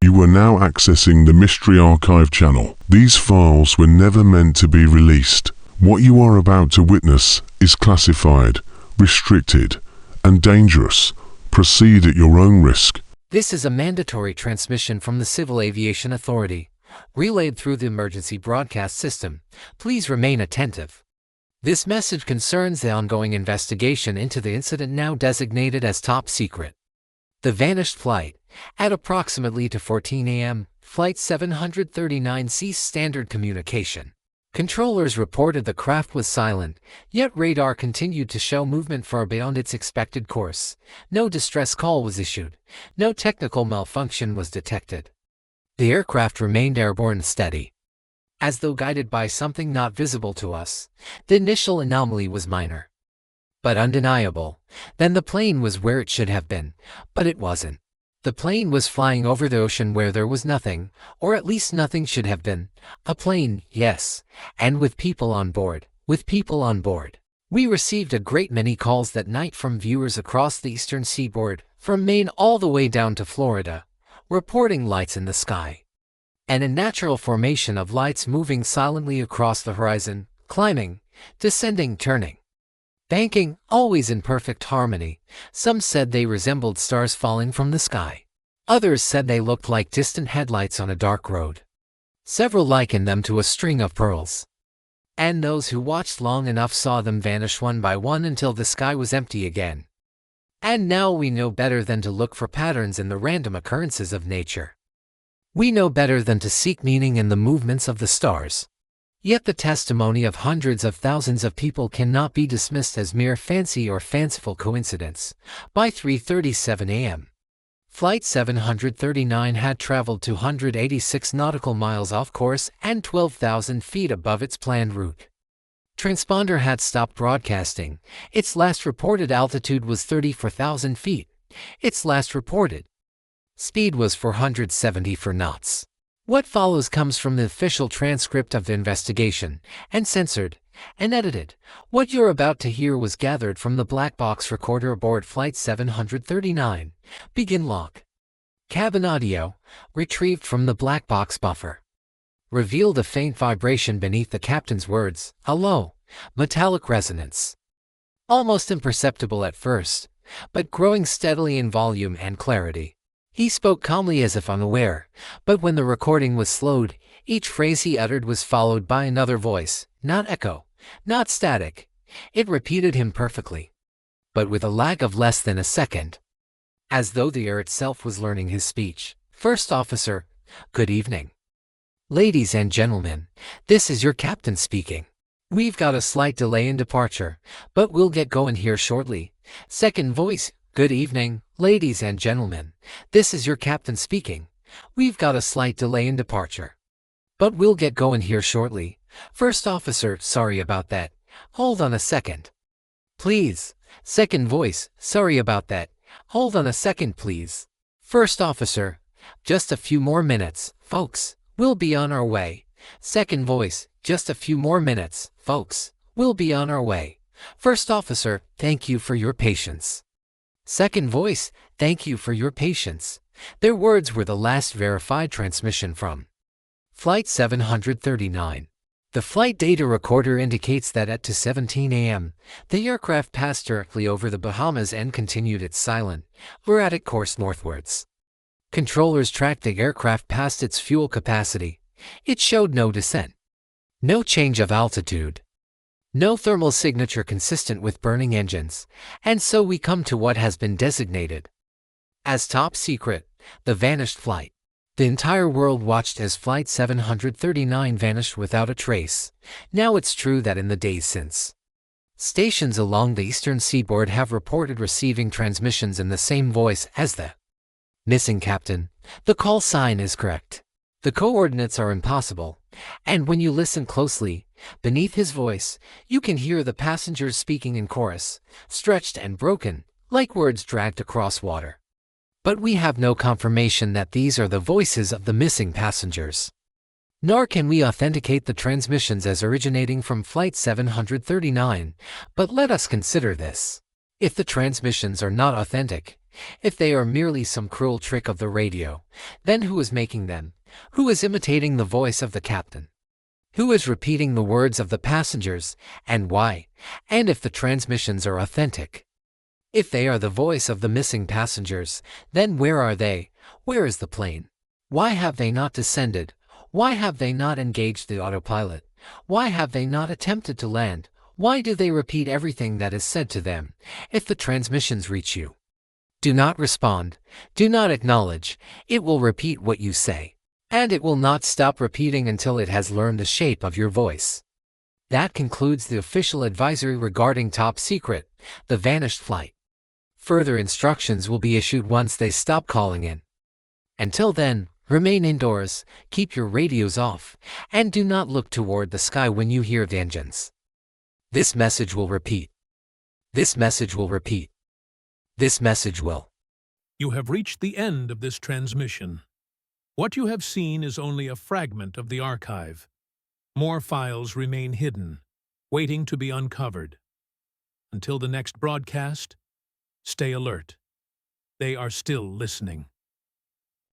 You are now accessing the Mystery Archive channel. These files were never meant to be released. What you are about to witness is classified, restricted, and dangerous. Proceed at your own risk. This is a mandatory transmission from the Civil Aviation Authority, relayed through the emergency broadcast system. Please remain attentive. This message concerns the ongoing investigation into the incident now designated as top secret. The vanished flight. At approximately 2:14 a.m., Flight 739 ceased standard communication. Controllers reported the craft was silent, yet radar continued to show movement far beyond its expected course. No distress call was issued. No technical malfunction was detected. The aircraft remained airborne steady, as though guided by something not visible to us. The initial anomaly was minor, but undeniable. Then the plane was where it should have been, but it wasn't. The plane was flying over the ocean where there was nothing, or at least nothing should have been. A plane, yes, and with people on board. We received a great many calls that night from viewers across the eastern seaboard, from Maine all the way down to Florida, reporting lights in the sky. And a natural formation of lights moving silently across the horizon, climbing, descending, turning, banking, always in perfect harmony. Some said they resembled stars falling from the sky. Others said they looked like distant headlights on a dark road. Several likened them to a string of pearls. And those who watched long enough saw them vanish one by one until the sky was empty again. And now we know better than to look for patterns in the random occurrences of nature. We know better than to seek meaning in the movements of the stars. Yet the testimony of hundreds of thousands of people cannot be dismissed as mere fancy or fanciful coincidence. By 3:37 a.m., Flight 739 had traveled 286 nautical miles off course and 12,000 feet above its planned route. Transponder had stopped broadcasting. Its last reported altitude was 34,000 feet. Its last reported speed was 474 knots. What follows comes from the official transcript of the investigation, and censored, and edited. What you're about to hear was gathered from the black box recorder aboard Flight 739. Begin log. Cabin audio, retrieved from the black box buffer, revealed a faint vibration beneath the captain's words, a low, metallic resonance. Almost imperceptible at first, but growing steadily in volume and clarity. He spoke calmly as if unaware, but when the recording was slowed, each phrase he uttered was followed by another voice, not echo, not static. It repeated him perfectly, but with a lag of less than a second, as though the air itself was learning his speech. First officer, good evening. Ladies and gentlemen, this is your captain speaking. We've got a slight delay in departure, but we'll get going here shortly. Second voice, good evening, ladies and gentlemen, this is your captain speaking. We've got a slight delay in departure, but we'll get going here shortly. First officer, sorry about that. Hold on a second, please. Second voice, sorry about that. Hold on a second, please. First officer, just a few more minutes, folks. We'll be on our way. Second voice, just a few more minutes, folks. We'll be on our way. First officer, thank you for your patience. Second voice, thank you for your patience. Their words were the last verified transmission from Flight 739. The flight data recorder indicates that at 2:17 a.m., the aircraft passed directly over the Bahamas and continued its silent, erratic course northwards. Controllers tracked the aircraft past its fuel capacity. It showed no descent, no change of altitude, no thermal signature consistent with burning engines, and so we come to what has been designated as top secret, the vanished flight. The entire world watched as Flight 739 vanished without a trace. Now it's true that in the days since, stations along the eastern seaboard have reported receiving transmissions in the same voice as the missing captain. The call sign is correct. The coordinates are impossible, and when you listen closely, beneath his voice, you can hear the passengers speaking in chorus, stretched and broken, like words dragged across water. But we have no confirmation that these are the voices of the missing passengers. Nor can we authenticate the transmissions as originating from Flight 739, but let us consider this. If the transmissions are not authentic, If they are merely some cruel trick of the radio, then who is making them? Who is imitating the voice of the captain? Who is repeating the words of the passengers, and why? And if the transmissions are authentic? If they are the voice of the missing passengers, then where are they? Where is the plane? Why have they not descended? Why have they not engaged the autopilot? Why have they not attempted to land? Why do they repeat everything that is said to them? If the transmissions reach you, do not respond. Do not acknowledge. It will repeat what you say. And it will not stop repeating until it has learned the shape of your voice. That concludes the official advisory regarding Top Secret, the vanished flight. Further instructions will be issued once they stop calling in. Until then, remain indoors, keep your radios off, and do not look toward the sky when you hear the engines. This message will repeat. This message will repeat. This message will. You have reached the end of this transmission. What you have seen is only a fragment of the archive. More files remain hidden, waiting to be uncovered. Until the next broadcast, stay alert. They are still listening.